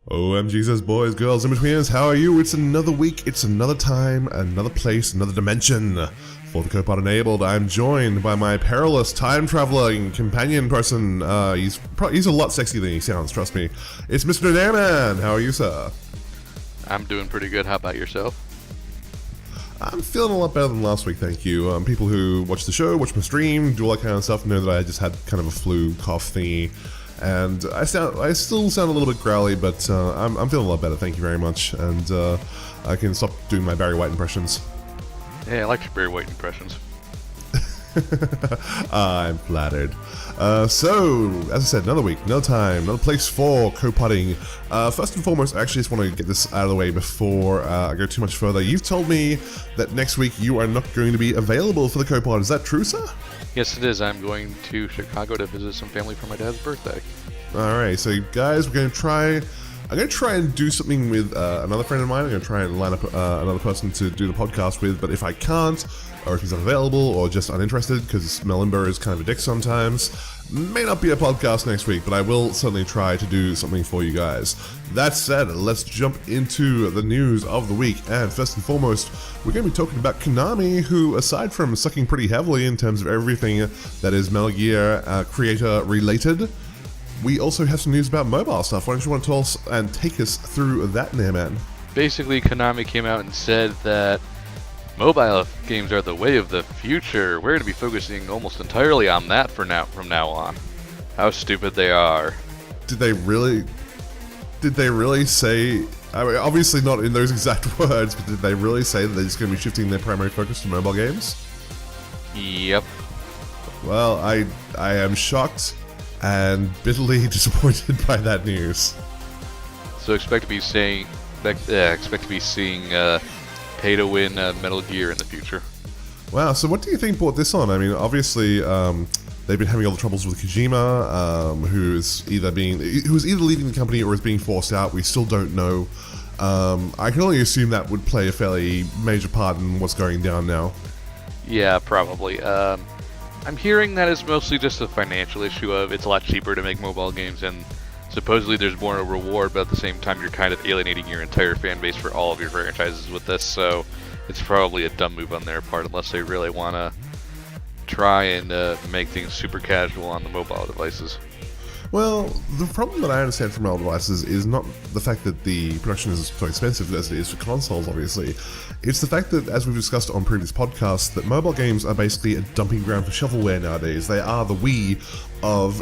OMG says, boys, girls, in-betweeners, how are you? It's another week, it's another time, another place, another dimension. For the Co-Pod Enabled, I'm joined by my perilous time-traveling companion person. He's a lot sexier than he sounds, trust me. It's Mr. Nairman. How are you, sir? I'm doing pretty good. How about yourself? I'm feeling a lot better than last week, thank you. People who watch the show, watch my stream, do all that kind of stuff, know that I just had kind of a flu cough thingy. And I still sound a little bit growly, but I'm feeling a lot better, thank you very much. And I can stop doing my Barry White impressions. Yeah, I like your Barry White impressions. I'm flattered. So, as I said, another week, another time, another place for co-podding. First and foremost, I actually just want to get this out of the way before I go too much further. You've told me that next week you are not going to be available for the co-pod. Is that true, sir? Yes, it is. I'm going to Chicago to visit some family for my dad's birthday. Alright, so guys, I'm going to try and do something with another friend of mine. I'm going to try and line up another person to do the podcast with, but if I can't, or if he's unavailable, or just uninterested, because Melimber is kind of a dick sometimes, may not be a podcast next week, but I will certainly try to do something for you guys. That said, let's jump into the news of the week, and first and foremost, we're going to be talking about Konami, who, aside from sucking pretty heavily in terms of everything that is Metal Gear creator related, we also have some news about mobile stuff. Why don't you want to tell us and take us through that, Nairman? Basically, Konami came out and said that mobile games are the way of the future. We're going to be focusing almost entirely on that from now on. How stupid they are. Did they really say, I mean, obviously not in those exact words, but did they really say that they're just going to be shifting their primary focus to mobile games? Yep. Well, I am shocked and bitterly disappointed by that news. So expect to be seeing pay-to-win Metal Gear in the future. Wow, so what do you think brought this on? I mean, obviously, they've been having all the troubles with Kojima, who is either leaving the company or is being forced out. We still don't know. I can only assume that would play a fairly major part in what's going down now. Yeah, probably. I'm hearing that it's mostly just a financial issue of it's a lot cheaper to make mobile games, and supposedly there's more reward, but at the same time you're kind of alienating your entire fan base for all of your franchises with this, so it's probably a dumb move on their part unless they really want to try and make things super casual on the mobile devices. Well, the problem that I understand from mobile devices is not the fact that the production is so expensive as it is for consoles, obviously. It's the fact that, as we've discussed on previous podcasts, that mobile games are basically a dumping ground for shovelware nowadays. They are the Wii of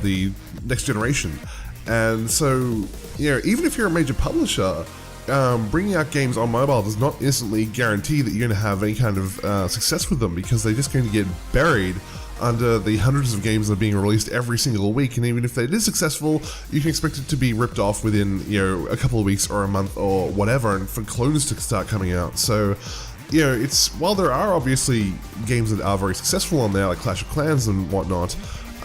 the next generation. And so, even if you're a major publisher, bringing out games on mobile does not instantly guarantee that you're going to have any kind of success with them, because they're just going to get buried under the hundreds of games that are being released every single week, and even if it is successful, you can expect it to be ripped off within, a couple of weeks or a month or whatever, and for clones to start coming out. So, while there are obviously games that are very successful on there, like Clash of Clans and whatnot,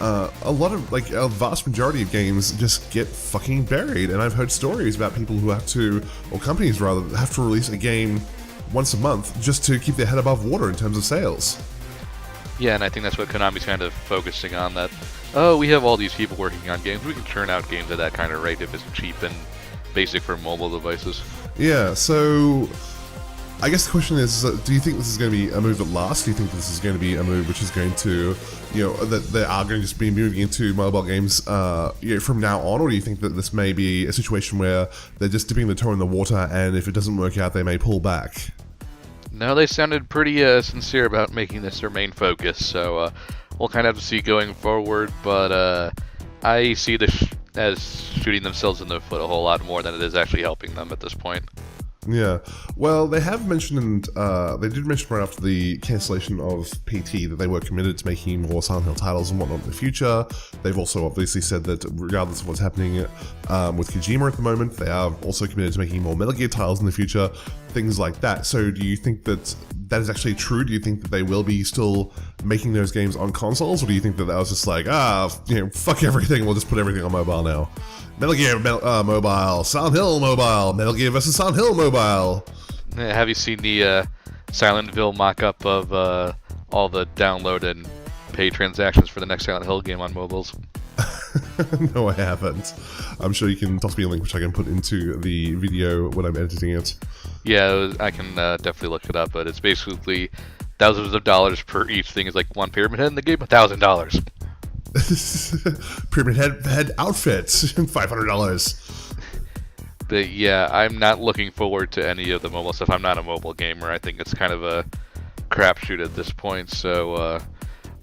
a vast majority of games just get fucking buried, and I've heard stories about people who or companies rather, have to release a game once a month just to keep their head above water in terms of sales. Yeah, and I think that's what Konami's kind of focusing on, that, we have all these people working on games, we can churn out games at that kind of rate if it's cheap and basic for mobile devices. Yeah, so I guess the question is, do you think this is going to be a move that lasts? Do you think this is going to be a move which is going to, that they are going to just be moving into mobile games from now on? Or do you think that this may be a situation where they're just dipping the toe in the water, and if it doesn't work out, they may pull back? No, they sounded pretty sincere about making this their main focus, so we'll kind of have to see going forward, but I see this as shooting themselves in the foot a whole lot more than it is actually helping them at this point. Yeah, well, they have mentioned, they did mention right after the cancellation of PT that they were committed to making more Silent Hill titles and whatnot in the future. They've also obviously said that regardless of what's happening with Kojima at the moment, they are also committed to making more Metal Gear titles in the future, things like that. So do you think that that is actually true? Do you think that they will be still making those games on consoles, or do you think that was just like, fuck everything, we'll just put everything on mobile now? Metal Gear Mobile, Silent Hill Mobile, Metal Gear vs. Silent Hill Mobile. Have you seen the Silent Hill mock-up of all the download and pay transactions for the next Silent Hill game on mobiles? No, I haven't. I'm sure you can toss me a link which I can put into the video when I'm editing it. Yeah, I can definitely look it up, but it's basically thousands of dollars per each thing. Is like one Pyramid Head in the game, $1,000. Pyramid head outfits, $500. But yeah, I'm not looking forward to any of the mobile stuff. I'm not a mobile gamer. I think it's kind of a crapshoot at this point, so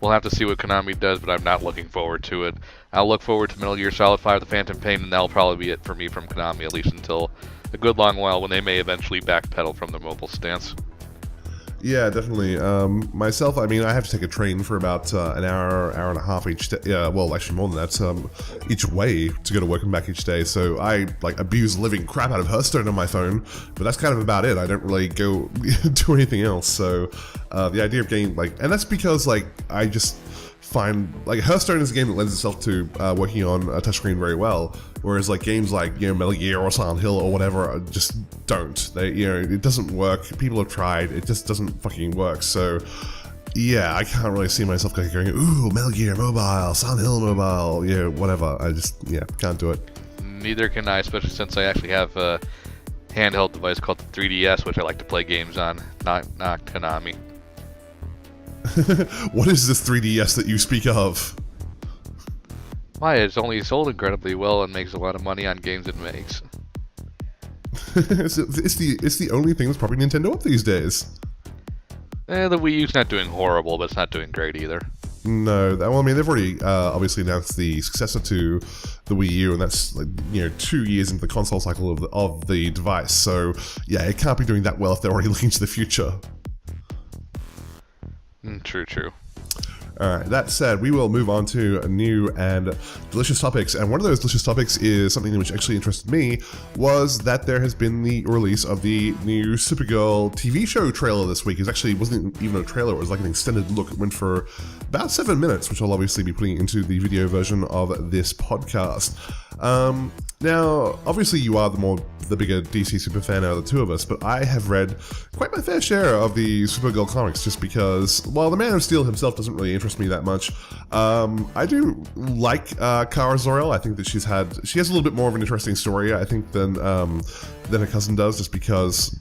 we'll have to see what Konami does, but I'm not looking forward to it. I'll look forward to Metal Gear Solid 5, The Phantom Pain, and that'll probably be it for me from Konami, at least until a good long while when they may eventually backpedal from the mobile stance. Yeah, definitely. Myself, I mean, I have to take a train for about an hour and a half each day. Yeah, well, actually more than that, each way to go to work and back each day. So I abuse the living crap out of Hearthstone on my phone, but that's kind of about it. I don't really go do anything else. So the idea of getting and that's because I just find Hearthstone is a game that lends itself to working on a touchscreen very well, whereas games like Metal Gear or Silent Hill or whatever just don't. It doesn't work. People have tried. It just doesn't fucking work. So yeah, I can't really see myself going, ooh, Metal Gear mobile, Silent Hill mobile, whatever. I just can't do it. Neither can I, especially since I actually have a handheld device called the 3DS, which I like to play games on, not Konami. What is this 3DS that you speak of? Why? It's only sold incredibly well and makes a lot of money on games it makes. it's the only thing that's probably Nintendo up these days. The Wii U's not doing horrible, but it's not doing great either. No, well, I mean, they've already obviously announced the successor to the Wii U, and that's 2 years into the console cycle of the device. So yeah, it can't be doing that well if they're already looking to the future. True. Alright, that said, we will move on to new and delicious topics, and one of those delicious topics is something which actually interested me, was that there has been the release of the new Supergirl TV show trailer this week. It wasn't even a trailer, it was like an extended look. It went for about 7 minutes, which I'll obviously be putting into the video version of this podcast. Now, obviously you are the bigger DC superfan out of the two of us, but I have read quite my fair share of the Supergirl comics just because, while the Man of Steel himself doesn't really interest me that much, I do like Kara Zor-El. I think that she has a little bit more of an interesting story, I think, than her cousin does, just because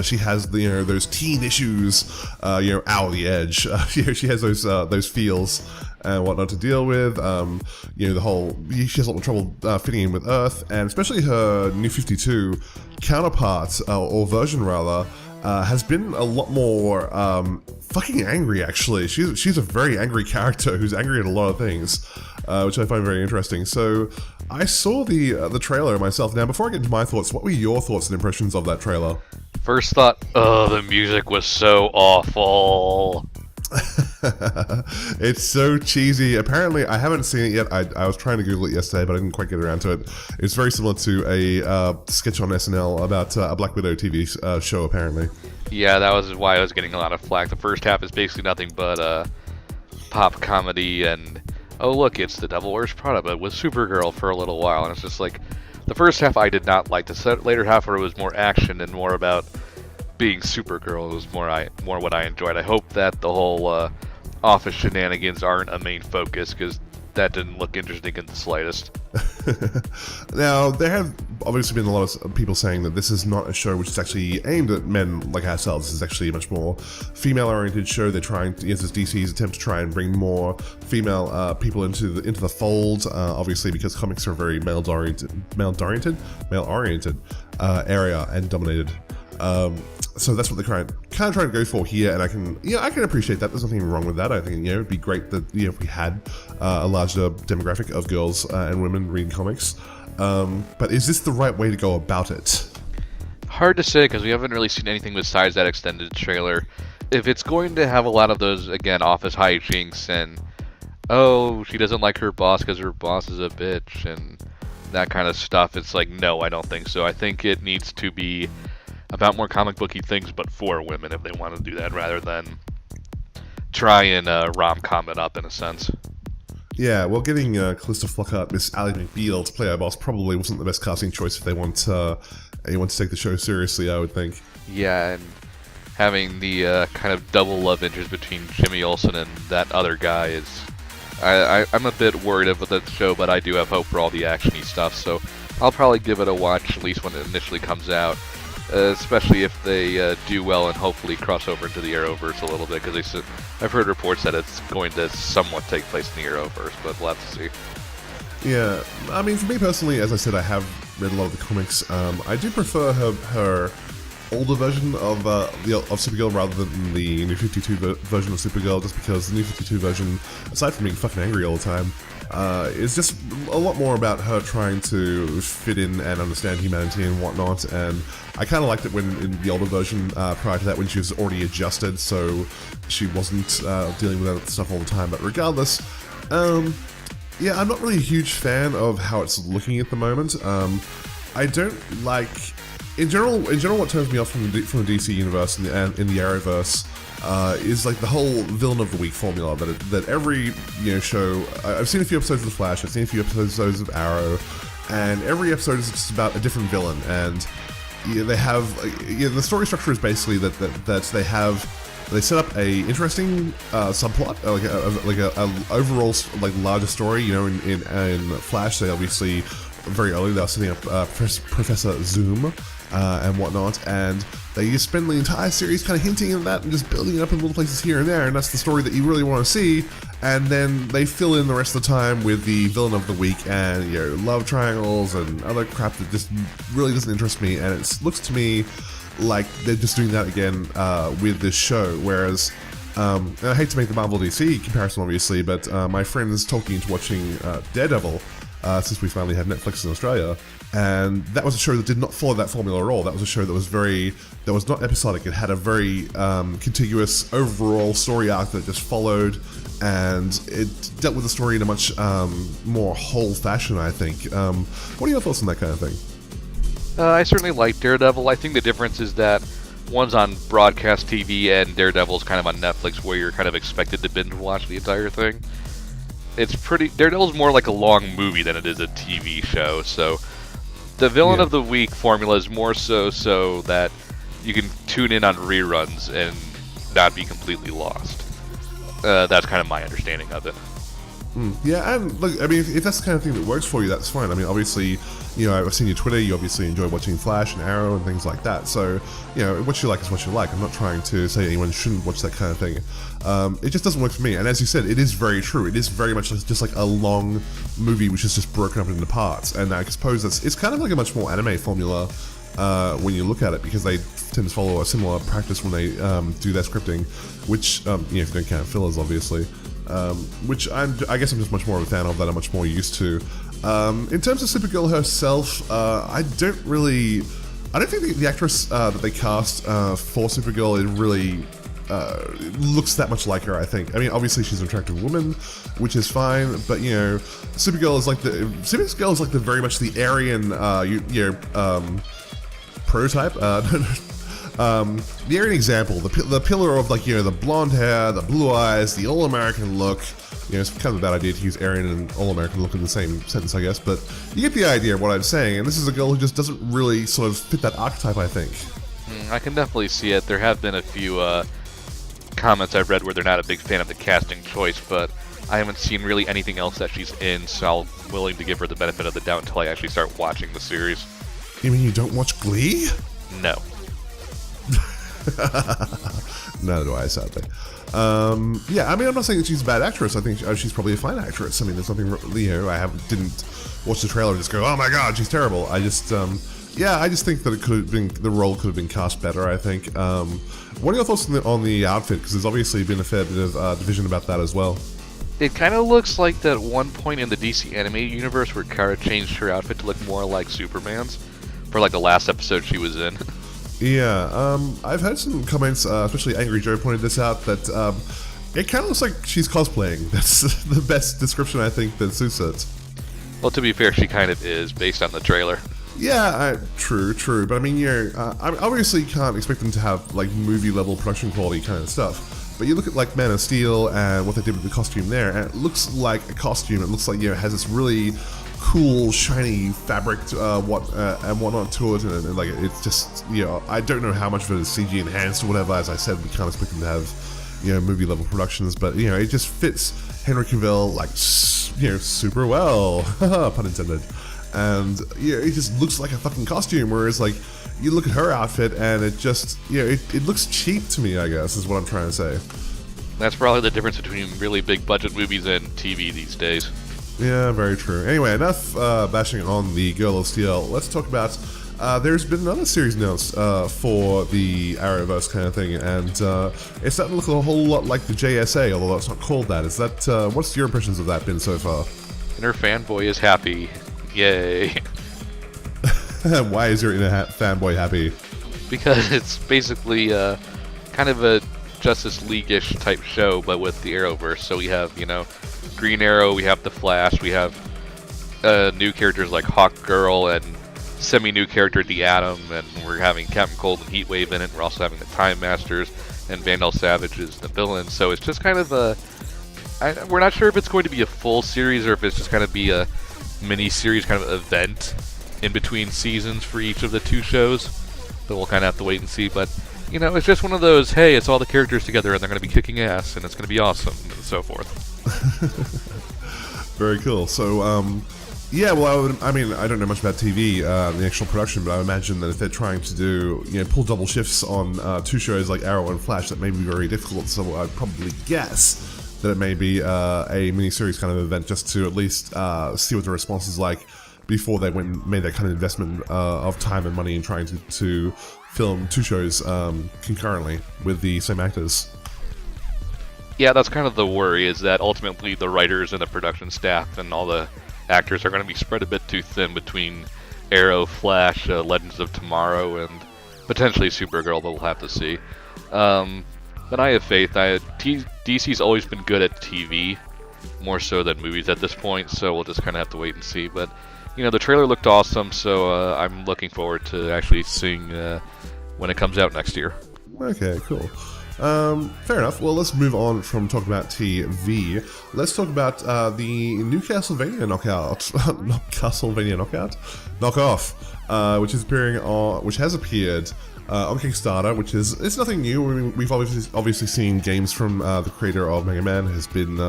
she has those teen issues, out the edge. She has those feels and whatnot to deal with. She has a lot of trouble fitting in with Earth, and especially her New 52 counterpart, or version rather, has been a lot more fucking angry. Actually, she's a very angry character who's angry at a lot of things, which I find very interesting. So I saw the trailer myself. Now, before I get into my thoughts, what were your thoughts and impressions of that trailer? First thought, the music was so awful. It's so cheesy. Apparently, I haven't seen it yet. I was trying to Google it yesterday, but I didn't quite get around to it. It's very similar to a sketch on SNL about a Black Widow TV show, apparently. Yeah, that was why I was getting a lot of flack. The first half is basically nothing but pop comedy and, oh look, it's the Devil Wears Prada, but with Supergirl for a little while. And it's just like, the first half I did not like. The later half where it was more action and more about being Supergirl was more what I enjoyed. I hope that the whole office shenanigans aren't a main focus, because that didn't look interesting in the slightest. Now, there have obviously been a lot of people saying that this is not a show which is actually aimed at men like ourselves. This is actually a much more female-oriented show. They're trying to, this is DC's attempt to try and bring more female people into the fold, obviously because comics are a very male-oriented area and dominated. So that's what they're kind of trying to go for here, and I can appreciate that. There's nothing wrong with that. I think it'd be great that if we had a larger demographic of girls and women reading comics. But is this the right way to go about it? Hard to say, because we haven't really seen anything besides that extended trailer. If it's going to have a lot of those, again, office hijinks and, oh, she doesn't like her boss because her boss is a bitch and that kind of stuff, it's like, no, I don't think so. I think it needs to be about more comic booky things, but for women, if they want to do that, rather than try and rom-com it up in a sense. Yeah, well, getting Calista Flockhart, Miss Ally McBeal to play our boss probably wasn't the best casting choice if they want anyone to take the show seriously, I would think. Yeah, and having the kind of double love interest between Jimmy Olsen and that other guy is I'm a bit worried about the show, but I do have hope for all the actiony stuff, so I'll probably give it a watch, at least when it initially comes out, especially if they do well and hopefully cross over into the Arrowverse a little bit, because I've heard reports that it's going to somewhat take place in the Arrowverse, but we'll have to see. Yeah, I mean, for me personally, as I said, I have read a lot of the comics. I do prefer her older version of Supergirl rather than the New 52 version of Supergirl, just because the New 52 version, aside from being fucking angry all the time, is just a lot more about her trying to fit in and understand humanity and whatnot, and I kind of liked it when in the older version, prior to that, when she was already adjusted, so she wasn't dealing with that stuff all the time, but regardless, yeah, I'm not really a huge fan of how it's looking at the moment. I don't like... In general, what turns me off from the DC universe and in the Arrowverse is like the whole villain of the week formula that every show. I've seen a few episodes of The Flash, I've seen a few episodes of Arrow, and every episode is just about a different villain. And they have the story structure is basically that they set up a interesting subplot, like a overall like larger story. In Flash, they obviously very early they were setting up Professor Zoom and whatnot, and they just spend the entire series kind of hinting at that and just building it up in little places here and there, and that's the story that you really want to see. And then they fill in the rest of the time with the villain of the week and love triangles and other crap that just really doesn't interest me. And it looks to me like they're just doing that again with this show, whereas and I hate to make the Marvel DC comparison obviously, but my friends talking into watching Daredevil since we finally have Netflix in Australia, and that was a show that did not follow that formula at all. That was a show that was not episodic. It had a very contiguous overall story arc that just followed, and it dealt with the story in a much more whole fashion, I think. What are your thoughts on that kind of thing? I certainly like Daredevil. I think the difference is that one's on broadcast TV and Daredevil's kind of on Netflix, where you're kind of expected to binge watch the entire thing. Daredevil's more like a long movie than it is a TV show, so the villain of the week formula is more so that you can tune in on reruns and not be completely lost. That's kind of my understanding of it. Yeah, and look, I mean, if that's the kind of thing that works for you, that's fine. I mean, obviously, I've seen your Twitter, you obviously enjoy watching Flash and Arrow and things like that, so, what you like is what you like. I'm not trying to say anyone shouldn't watch that kind of thing. It just doesn't work for me, and as you said, it is very true. It is very much just like a long movie which is just broken up into parts, and I suppose it's kind of like a much more anime formula when you look at it, because they tend to follow a similar practice when they do their scripting, which, if you don't count fillers, obviously. Which I guess I'm just much more of a fan of, that I'm much more used to. In terms of Supergirl herself, I don't think the actress that they cast for Supergirl, it really looks that much like her, I think. I mean, obviously she's an attractive woman, which is fine, but Supergirl is like the very much the Aryan prototype. The Aryan example, the pillar of the blonde hair, the blue eyes, the all-American look. It's kind of a bad idea to use Aryan and all-American look in the same sentence, I guess, but you get the idea of what I'm saying, and this is a girl who just doesn't really sort of fit that archetype, I think. I can definitely see it. There have been a few comments I've read where they're not a big fan of the casting choice, but I haven't seen really anything else that she's in, so I'm willing to give her the benefit of the doubt until I actually start watching the series. You mean you don't watch Glee? No. Neither do I, sadly. Yeah, I mean, I'm not saying that she's a bad actress. I think she's probably a fine actress. I mean, there's nothing, didn't watch the trailer and just go, oh my god, she's terrible. I just think that the role could have been cast better, I think. What are your thoughts on the outfit? Because there's obviously been a fair bit of division about that as well. It kind of looks like that one point in the DC animated universe where Kara changed her outfit to look more like Superman's for like the last episode she was in. Yeah, I've heard some comments, especially Angry Joe pointed this out, that it kind of looks like she's cosplaying. That's the best description, I think, that suits it. Well, to be fair, she kind of is, based on the trailer. Yeah, true, but I mean, I obviously can't expect them to have, like, movie-level production quality kind of stuff, but you look at, like, Man of Steel and what they did with the costume there, and it looks like a costume. It looks like, it has this really cool, shiny fabric and whatnot to it, and like, it's just, I don't know how much of it is CG enhanced or whatever. As I said, we can't expect them to have, movie-level productions, but, it just fits Henry Cavill like super well, pun intended, and it just looks like a fucking costume. Whereas like you look at her outfit and it just it looks cheap to me, I guess is what I'm trying to say. That's probably the difference between really big budget movies and TV these days. Yeah, very true. Anyway, enough bashing on the Girl of Steel. Let's talk about. There's been another series announced for the Arrowverse kind of thing, and it's starting to look a whole lot like the JSA, although it's not called that. Is that what's your impressions of that been so far? Inner fanboy is happy. Yay. Why is your inner fanboy happy? Because it's basically kind of a Justice League-ish type show, but with the Arrowverse. So we have, Green Arrow, we have the Flash, we have new characters like Hawkgirl and semi-new character The Atom, and we're having Captain Cold and Heatwave in it. We're also having the Time Masters and Vandal Savage is the villain. So it's just kind of we're not sure if it's going to be a full series or if it's just kind of be a mini-series kind of event in between seasons for each of the two shows. So we'll kind of have to wait and see, but it's just one of those, hey, it's all the characters together and they're going to be kicking ass and it's going to be awesome and so forth. Very cool. So, yeah, well, I don't know much about TV, the actual production, but I imagine that if they're trying to do, pull double shifts on two shows like Arrow and Flash, that may be very difficult. So I'd probably guess that it may be a mini-series kind of event just to at least see what the response is like before they made that kind of investment of time and money in trying to film two shows concurrently with the same actors. Yeah, that's kind of the worry, is that ultimately the writers and the production staff and all the actors are going to be spread a bit too thin between Arrow, Flash, Legends of Tomorrow, and potentially Supergirl, but we'll have to see. But I have faith. DC's always been good at TV, more so than movies at this point, so we'll just kind of have to wait and see. But, the trailer looked awesome, so I'm looking forward to actually seeing when it comes out next year. Okay, cool. Fair enough. Well, let's move on from talking about TV. Let's talk about the new Castlevania knockoff, which has appeared on Kickstarter, it's nothing new. We've obviously seen games from the creator of Mega Man has been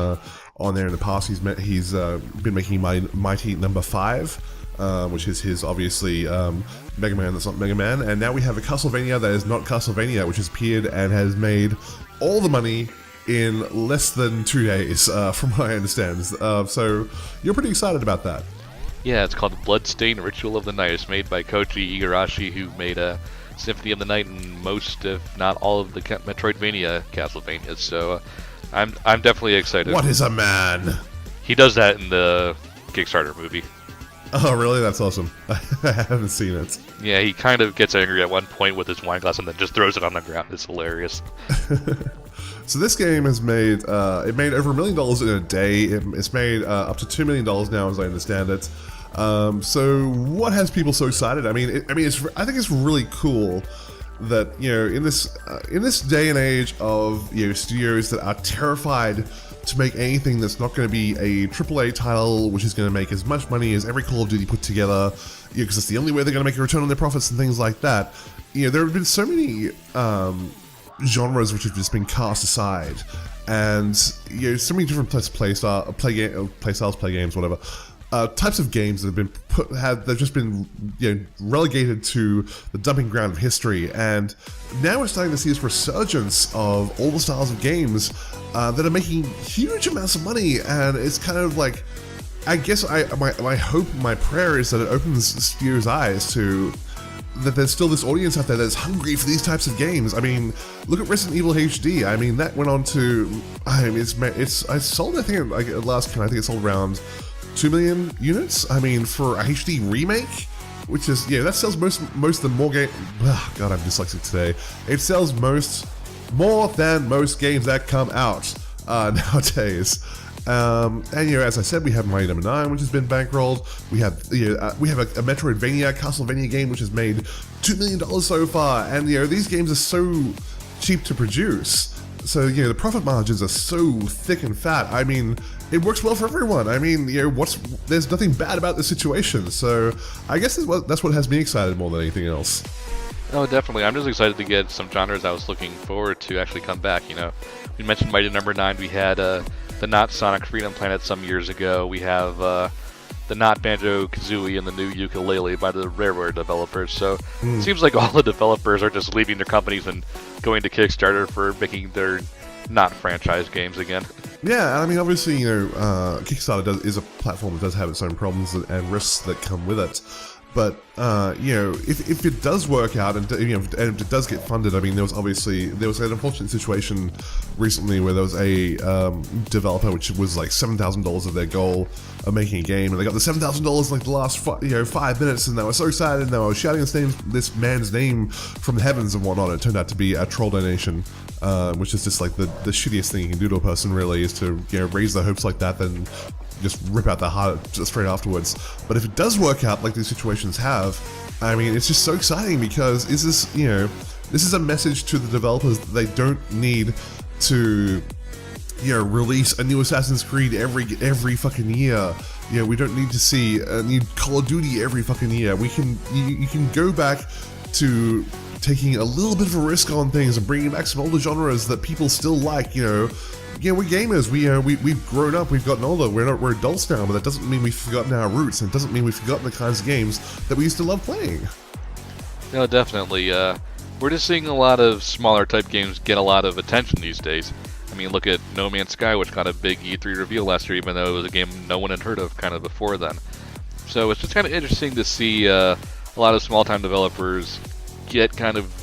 on there in the past. He's been making Mighty Number 5, which is his obviously Mega Man that's not Mega Man, and now we have a Castlevania that is not Castlevania, which has appeared and has made all the money in less than 2 days, from what I understand. So you're pretty excited about that. Yeah, it's called Bloodstained Ritual of the Night. It's made by Koji Igarashi, who made Symphony of the Night and most, if not all, of the Metroidvania Castlevanias. So I'm definitely excited. What is a man? He does that in the Kickstarter movie. Oh, really? That's awesome. I haven't seen it. Yeah, he kind of gets angry at one point with his wine glass and then just throws it on the ground. It's hilarious. So this game has made it made over $1 million in a day. It's made up to $2 million now, as I understand it. So what has people so excited? I think it's really cool that in this day and age of studios that are terrified to make anything that's not going to be a AAA title, which is going to make as much money as every Call of Duty put together, because it's the only way they're going to make a return on their profits and things like that. There have been so many genres which have just been cast aside, and so many different types of play games, whatever. Types of games that have they've just been relegated to the dumping ground of history, and now we're starting to see this resurgence of all the styles of games that are making huge amounts of money, and it's kind of like, I guess my hope, my prayer is that it opens studios' eyes to that there's still this audience out there that's hungry for these types of games. Look at Resident Evil HD. That went on to, I sold, I think at last count, I think it sold around 2 million units. For a HD remake, which is that sells most of the more game. Oh, God, I'm dyslexic today. It sells more than most games that come out nowadays. And as I said, we have Mighty Number 9, which has been bankrolled. We have a Metroidvania, Castlevania game which has made $2 million so far. And these games are so cheap to produce. So the profit margins are so thick and fat. It works well for everyone. There's nothing bad about the situation. So I guess that's what has me excited more than anything else. Oh, definitely. I'm just excited to get some genres I was looking forward to actually come back. We mentioned Mighty Number 9. We had the Not Sonic Freedom Planet some years ago. We have the Not Banjo-Kazooie and the new Ukulele by the Rareware developers. So it seems like all the developers are just leaving their companies and going to Kickstarter for making their not franchise games again. Yeah, I mean, obviously, Kickstarter is a platform that does have its own problems and risks that come with it. But if it does work out and and if it does get funded, I mean, there was an unfortunate situation recently where there was a developer which was like $7,000 of their goal of making a game, and they got the $7,000 in like the last 5 minutes, and they were so excited, and they were shouting this man's name from the heavens and whatnot. It turned out to be a troll donation, which is just like the shittiest thing you can do to a person, really, is to raise their hopes like that, then just rip out their heart straight afterwards. But if it does work out like these situations have, I mean, it's just so exciting, because this is a message to the developers that they don't need to release a new Assassin's Creed every fucking year. We don't need to see a new Call of Duty every fucking year. You can go back to taking a little bit of a risk on things and bringing back some older genres that people still like. We're gamers. We've grown up. We've gotten older. We're adults now, but that doesn't mean we've forgotten our roots, and it doesn't mean we've forgotten the kinds of games that we used to love playing. No, definitely. We're just seeing a lot of smaller type games get a lot of attention these days. I mean, look at No Man's Sky, which got a big E3 reveal last year, even though it was a game no one had heard of kind of before then. So it's just kind of interesting to see a lot of small-time developers get kind of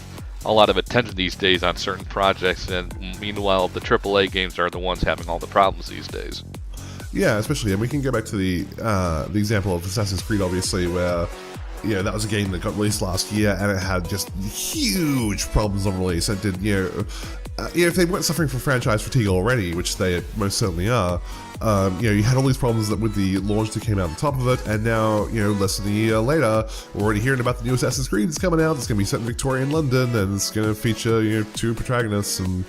a lot of attention these days on certain projects, and meanwhile the AAA games are the ones having all the problems these days. Yeah, especially, and we can go back to the example of Assassin's Creed, obviously, where that was a game that got released last year, and it had just huge problems on release. It did, if they weren't suffering from franchise fatigue already, which they most certainly are, you had all these problems that with the launch that came out on top of it, and now, less than a year later, we're already hearing about the new Assassin's Creed that's coming out. It's going to be set in Victorian London, and it's going to feature, 2 protagonists, and,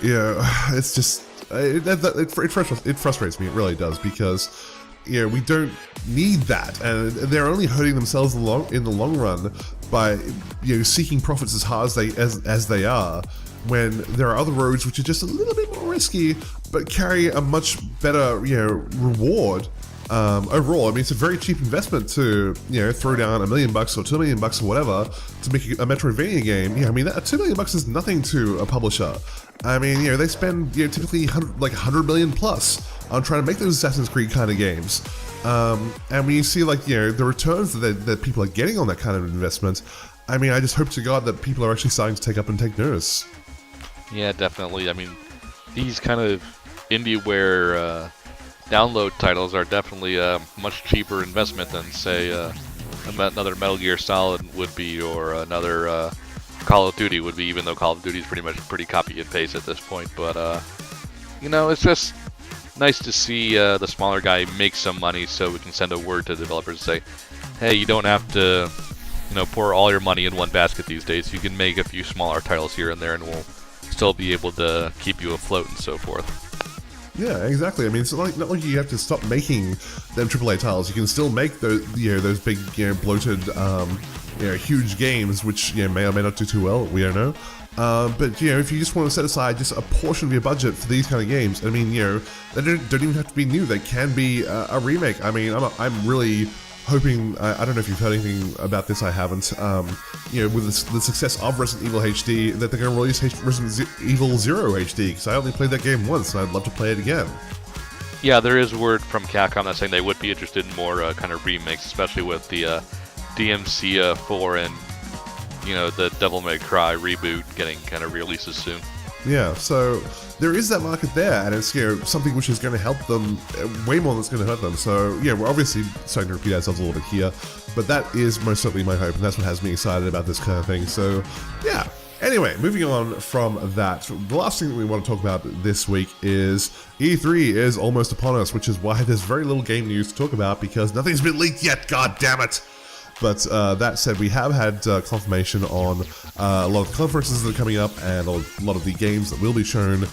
it's just, it frustrates me, it really does, because, we don't need that, and they're only hurting themselves in the long run by, seeking profits as hard as they are, when there are other roads which are just a little bit more risky, but carry a much better, reward. Overall, I mean, it's a very cheap investment to, throw down $1 million or $2 million or whatever to make a Metroidvania game. I mean, that $2 million is nothing to a publisher. I mean, they spend, typically $100 million plus on trying to make those Assassin's Creed kind of games. And when you see, the returns that people are getting on that kind of investment, I mean, I just hope to God that people are actually starting to take up and take notice. Yeah, definitely. I mean, these kind of IndieWare download titles are definitely a much cheaper investment than, say, another Metal Gear Solid would be, or another Call of Duty would be, even though Call of Duty is pretty copy and paste at this point. But, it's just nice to see the smaller guy make some money, so we can send a word to developers and say, hey, you don't have to, pour all your money in one basket these days. You can make a few smaller titles here and there, and we'll still be able to keep you afloat and so forth. Yeah, exactly. I mean, it's not like you have to stop making them AAA titles. You can still make those, those big, bloated, huge games, which may or may not do too well. We don't know. But if you just want to set aside just a portion of your budget for these kind of games, I mean, they don't even have to be new. They can be a remake. I mean, I'm really hoping, I don't know if you've heard anything about this, I haven't, with the success of Resident Evil HD, that they're going to release Resident Evil 0 HD, because I only played that game once, and I'd love to play it again. Yeah, there is word from Capcom that's saying they would be interested in more kind of remakes, especially with the DMC 4 and, the Devil May Cry reboot getting kind of releases soon. Yeah, so there is that market there, and it's something which is going to help them way more than it's going to hurt them. So yeah, we're obviously starting to repeat ourselves a little bit here, but that is most certainly my hope, and that's what has me excited about this kind of thing. So yeah. Anyway, moving on from that, the last thing that we want to talk about this week is E3 is almost upon us, which is why there's very little game news to talk about, because nothing's been leaked yet, god damn it! But that said, we have had confirmation on a lot of the conferences that are coming up and a lot of the games that will be shown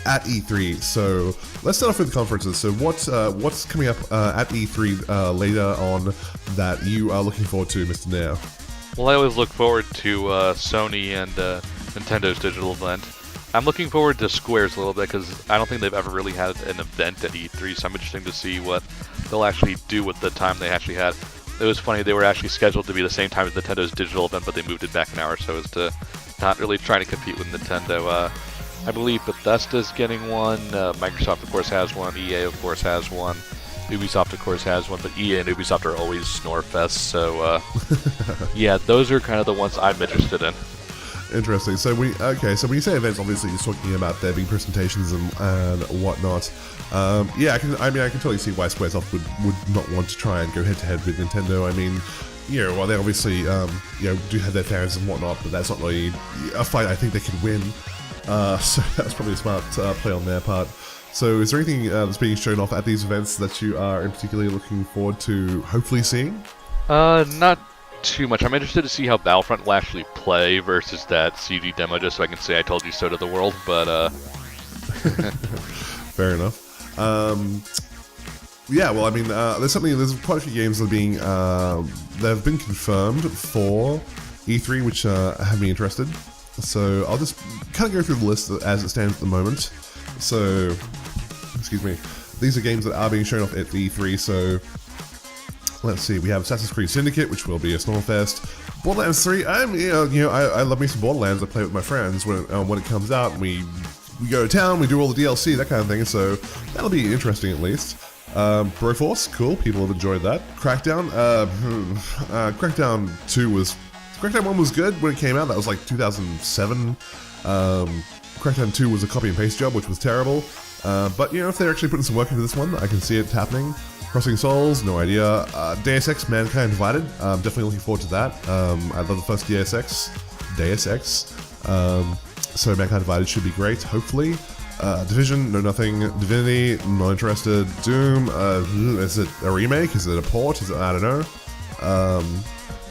at E3. So let's start off with the conferences. So what's coming up at E3 later on that you are looking forward to, Mr. Nair? Well, I always look forward to Sony and Nintendo's digital event. I'm looking forward to Squares a little bit because I don't think they've ever really had an event at E3, so I'm interested to see what they'll actually do with the time they actually had. It was funny, they were actually scheduled to be the same time as Nintendo's digital event, but they moved it back an hour so as to not really try to compete with Nintendo. I believe Bethesda's getting one, Microsoft of course has one, EA of course has one, Ubisoft of course has one, but EA and Ubisoft are always Snorefest, so yeah, those are kind of the ones I'm interested in. Interesting. So when you say events, obviously you're talking about there being presentations and whatnot. Yeah, I can totally see why Squaresoft would not want to try and go head to head with Nintendo. I mean, well, they obviously do have their fans and whatnot, but that's not really a fight I think they can win. So that's probably a smart play on their part. So is there anything that's being shown off at these events that you are in particularly looking forward to hopefully seeing? Not too much. I'm interested to see how Battlefront will actually play versus that CG demo, just so I can say I told you so to the world, but Fair enough. Yeah, well, I mean, there's quite a few games that are being, that have been confirmed for E3, which have me interested. So I'll just kind of go through the list as it stands at the moment. So, excuse me, these are games that are being shown off at the E3, so let's see, we have Assassin's Creed Syndicate, which will be a Snorefest. Borderlands 3, I love me some Borderlands. I play with my friends when it comes out, and we go to town, we do all the DLC, that kind of thing, so that'll be interesting at least. Broforce, cool, people have enjoyed that. Crackdown, Crackdown 1 was good when it came out, that was like 2007. Crackdown 2 was a copy and paste job, which was terrible. But if they're actually putting some work into this one, I can see it happening. Crossing Souls, no idea. Deus Ex Mankind Divided, definitely looking forward to that. I love the first Deus Ex. So Mankind Divided should be great, hopefully. Division, no nothing. Divinity, not interested. Doom, is it a remake? Is it a port? I don't know.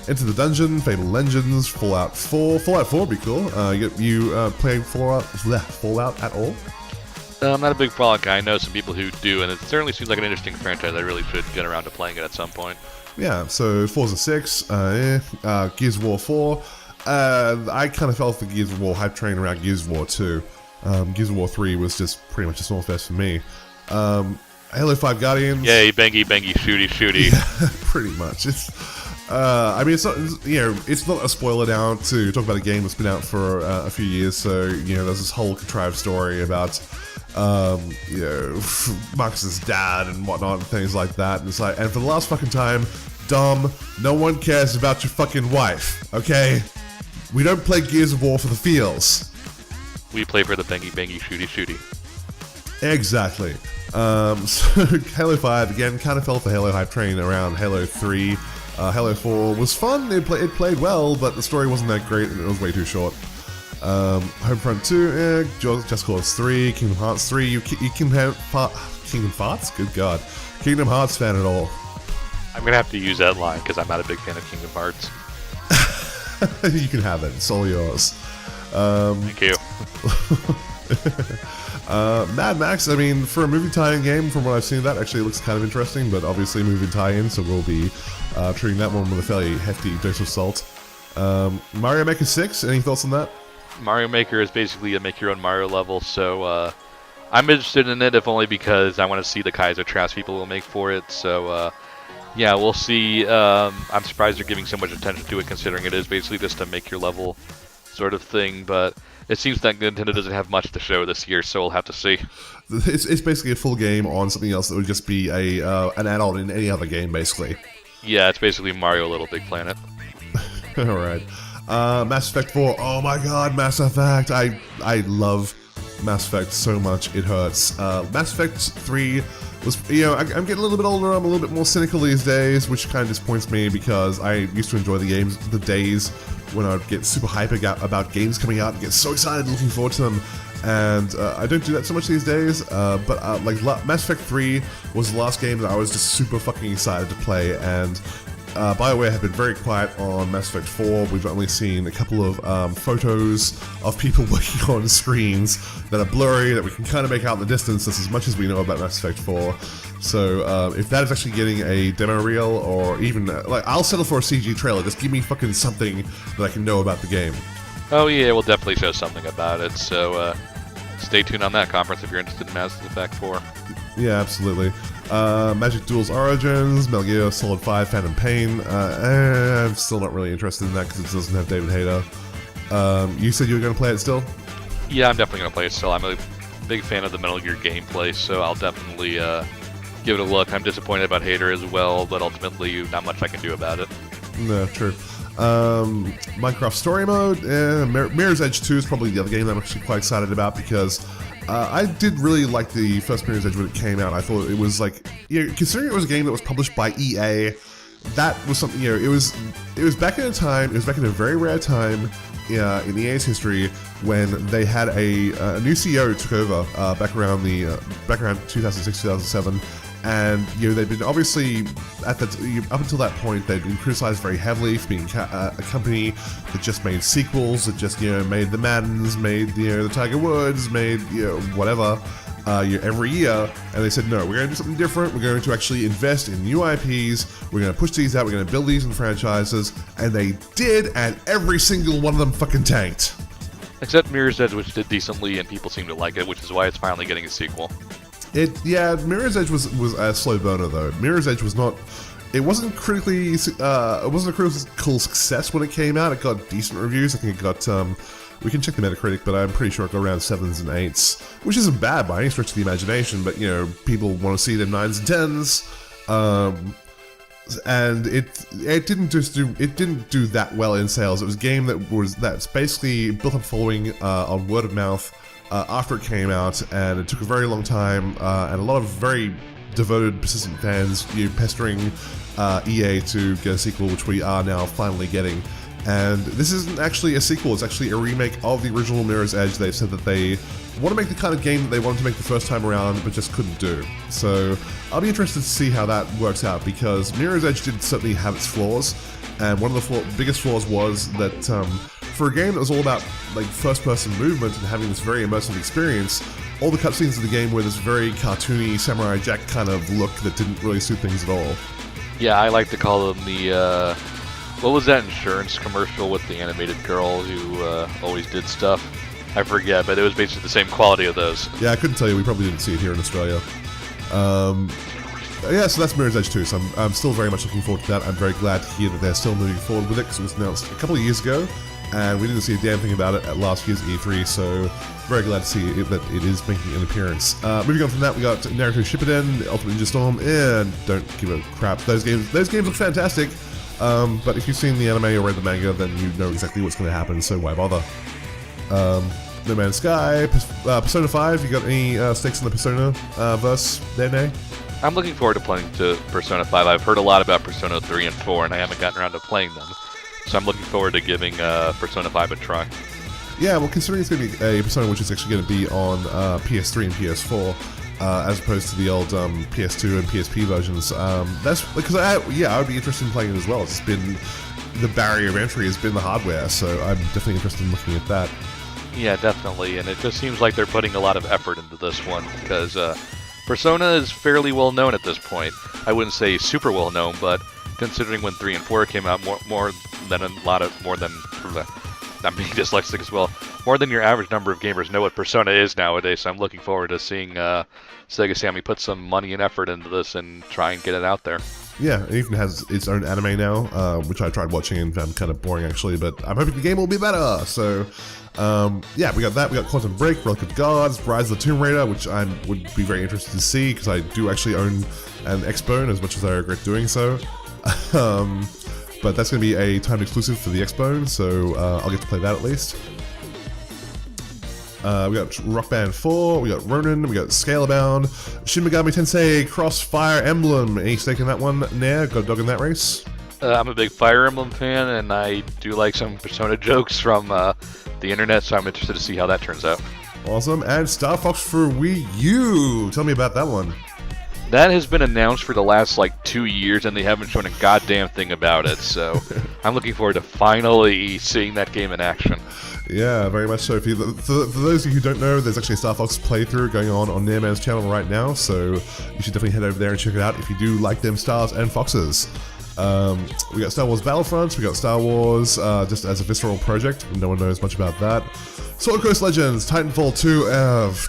Enter the Dungeon, Fatal Legends, Fallout 4. Fallout 4 would be cool. You playing Fallout at all? I'm not a big Fallout guy. I know some people who do, and it certainly seems like an interesting franchise. I really should get around to playing it at some point. Yeah, so Forza 6, Gears of War 4. I kind of fell off the Gears of War hype train around Gears of War 2. Gears of War 3 was just pretty much a Snorefest for me. Halo 5 Guardians. Yay, bangy, shooty. Yeah, pretty much. I mean, it's not, it's not a spoiler now to talk about a game that's been out for a few years, so, there's this whole contrived story about, Marcus's dad and whatnot and things like that, and it's like, and for the last fucking time, Dom, no one cares about your fucking wife, okay? We don't play Gears of War for the feels. We play for the bangy, shooty. Exactly. So, Halo 5, again, kind of fell off the Halo hype train around Halo 3. Halo 4 was fun, it played well, but the story wasn't that great and it was way too short. Homefront 2, Just Cause 3, Kingdom Hearts 3, you Kingdom Hearts? Good god. Kingdom Hearts fan at all? I'm gonna have to use that line because I'm not a big fan of Kingdom Hearts. You can have it, it's all yours. Thank you. Mad Max, I mean, for a movie tie-in game, from what I've seen, that actually looks kind of interesting, but obviously movie tie-in, so we'll be treating that one with a fairly hefty dose of salt. Mario Maker 6, any thoughts on that? Mario Maker is basically a make-your-own Mario level, so I'm interested in it, if only because I want to see the Kaiser Trask people will make for it, so yeah, we'll see. I'm surprised they're giving so much attention to it, considering it is basically just a make-your-level sort of thing, but it seems that Nintendo doesn't have much to show this year, so we'll have to see. It's basically a full game on something else that would just be an add-on in any other game, basically. Yeah, it's basically Mario Little Big Planet. Alright. Mass Effect 4. Oh my god, Mass Effect. I love Mass Effect so much, it hurts. Mass Effect 3 was, I'm getting a little bit older, I'm a little bit more cynical these days, which kind of disappoints me because I used to enjoy the days when I'd get super hype about games coming out and get so excited looking forward to them. And I don't do that so much these days, but Mass Effect 3 was the last game that I was just super fucking excited to play, and BioWare have been very quiet on Mass Effect 4. We've only seen a couple of photos of people working on screens that are blurry, that we can kind of make out in the distance. That's as much as we know about Mass Effect 4. So if that is actually getting a demo reel, or even, I'll settle for a CG trailer. Just give me fucking something that I can know about the game. Oh yeah, we'll definitely show something about it. So stay tuned on that conference if you're interested in Mass Effect 4. Yeah, absolutely. Magic Duels Origins, Metal Gear Solid 5 Phantom Pain. I'm still not really interested in that because it doesn't have David Hayter. You said you were going to play it still? Yeah, I'm definitely going to play it still. I'm a big fan of the Metal Gear gameplay, so I'll definitely give it a look. I'm disappointed about Hayter as well, but ultimately not much I can do about it. No, true. Minecraft Story Mode, Mirror's Edge 2 is probably the other game that I'm actually quite excited about because I did really like the first Mirror's Edge when it came out. I thought it was like, considering it was a game that was published by EA, that was something, it was back in a time, it was back in a very rare time in EA's history when they had a new CEO took over back around 2006, 2007. And they'd been obviously up until that point they'd been criticized very heavily for being a company that just made sequels, that just made the Maddens, made the Tiger Woods, made whatever every year. And they said, no, we're going to do something different. We're going to actually invest in new IPs. We're going to push these out. We're going to build these in franchises. And they did, and every single one of them fucking tanked. Except Mirror's Edge, which did decently, and people seem to like it, which is why it's finally getting a sequel. Mirror's Edge was a slow burner though. Mirror's Edge was not. It wasn't critically. It wasn't a critical success when it came out. It got decent reviews. I think it got. We can check the Metacritic, but I'm pretty sure it got around 7s and 8s, which isn't bad by any stretch of the imagination. But people want to see them 9s and 10s. And it didn't do that well in sales. It was a game that's basically built up following on word of mouth. After it came out, and it took a very long time, and a lot of very devoted, persistent fans pestering EA to get a sequel, which we are now finally getting. And this isn't actually a sequel, it's actually a remake of the original Mirror's Edge. They've said that they want to make the kind of game that they wanted to make the first time around, but just couldn't do. So I'll be interested to see how that works out, because Mirror's Edge did certainly have its flaws, and one of the biggest flaws was that for a game that was all about first-person movement and having this very immersive experience, all the cutscenes of the game were this very cartoony Samurai Jack kind of look that didn't really suit things at all. Yeah, I like to call them the, what was that insurance commercial with the animated girl who always did stuff? I forget, but it was basically the same quality of those. Yeah, I couldn't tell you, we probably didn't see it here in Australia. So that's Mirror's Edge 2, so I'm still very much looking forward to that. I'm very glad to hear that they're still moving forward with it, because it was announced a couple of years ago, and we didn't see a damn thing about it at last year's E3, so very glad to see that it is making an appearance. Moving on from that, we got Naruto Shippuden, Ultimate Ninja Storm, and don't give a crap. Those games look fantastic, but if you've seen the anime or read the manga, then you know exactly what's going to happen, so why bother? No Man's Sky, Persona 5, you got any stakes in the Persona verse there, Nay? I'm looking forward to playing to Persona 5. I've heard a lot about Persona 3 and 4, and I haven't gotten around to playing them. So I'm looking forward to giving Persona 5 a try. Yeah, well, considering it's going to be a Persona which is actually going to be on PS3 and PS4, as opposed to the old PS2 and PSP versions, that's because I would be interested in playing it as well. It's been the barrier of entry has been the hardware, so I'm definitely interested in looking at that. Yeah, definitely, and it just seems like they're putting a lot of effort into this one, because Persona is fairly well known at this point. I wouldn't say super well known, but considering when 3 and 4 came out, more than I'm being dyslexic as well, more than your average number of gamers know what Persona is nowadays, so I'm looking forward to seeing Sega Sammy put some money and effort into this and try and get it out there. Yeah, it even has its own anime now, which I tried watching and found kind of boring actually, but I'm hoping the game will be better, so yeah, we got that. We got Quantum Break, Relic of Gods, Rise of the Tomb Raider, which I would be very interested to see because I do actually own an Xbone, as much as I regret doing so. But that's going to be a timed exclusive for the Xbone, so I'll get to play that at least. We got Rock Band 4, we got Ronin, we got Scalebound, Shin Megami Tensei Cross Fire Emblem. Any stake in that one, Nair? Got a dog in that race? I'm a big Fire Emblem fan, and I do like some Persona jokes from the internet, so I'm interested to see how that turns out. Awesome. And Star Fox for Wii U. Tell me about that one. That has been announced for the last 2 years, and they haven't shown a goddamn thing about it, so I'm looking forward to finally seeing that game in action. Yeah, very much so. For those of you who don't know, there's actually a Star Fox playthrough going on Nairman's channel right now, so you should definitely head over there and check it out if you do like them stars and foxes. We got Star Wars Battlefront, we got Star Wars just as a visceral project, no one knows much about that. Sword Coast Legends, Titanfall 2,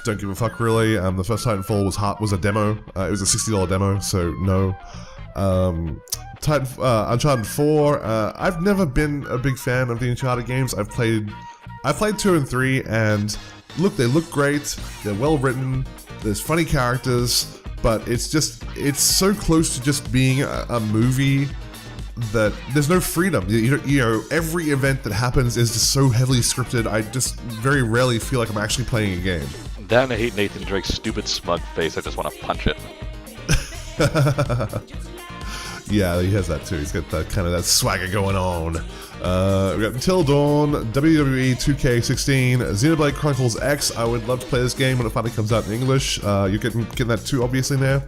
don't give a fuck really. The first Titanfall was a demo, it was a $60 demo, so no. Uncharted 4, I've never been a big fan of the Uncharted games. I played 2 and 3, and look, they look great, they're well written, there's funny characters, but it's so close to just being a movie that there's no freedom. You know, every event that happens is just so heavily scripted. I just very rarely feel like I'm actually playing a game. That and I hate Nathan Drake's stupid smug face. I just want to punch it. Yeah, he has that too. He's got that kind of that swagger going on. We got Until Dawn, WWE 2K16, Xenoblade Chronicles X. I would love to play this game when it finally comes out in English. You're getting that too, obviously, now?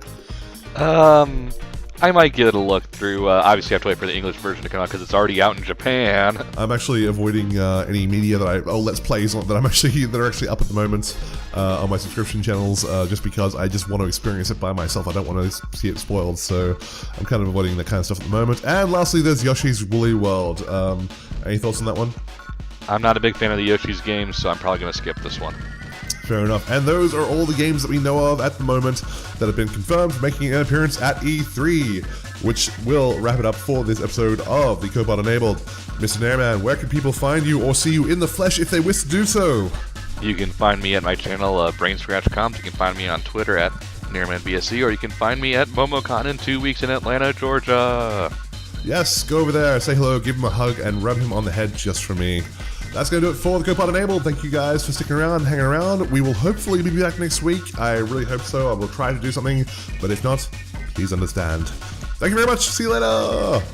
I might give it a look through. Obviously, I have to wait for the English version to come out because it's already out in Japan. I'm actually avoiding any media Let's Plays that are actually up at the moment on my subscription channels, just because I just want to experience it by myself. I don't want to see it spoiled, so I'm kind of avoiding that kind of stuff at the moment. And lastly, there's Yoshi's Woolly World. Any thoughts on that one? I'm not a big fan of the Yoshi's games, so I'm probably going to skip this one. Fair enough. And those are all the games that we know of at the moment that have been confirmed for making an appearance at E3, which will wrap it up for this episode of the Copilot Enabled. Mr. Nairman, where can people find you or see you in the flesh if they wish to do so? You can find me at my channel, BrainscratchComms. You can find me on Twitter at NairmanBSC, or you can find me at MomoCon in 2 weeks in Atlanta, Georgia. Yes, go over there, say hello, give him a hug, and rub him on the head just for me. That's going to do it for the Copilot Enabled. Thank you guys for sticking around, hanging around. We will hopefully be back next week. I really hope so. I will try to do something, but if not, please understand. Thank you very much. See you later.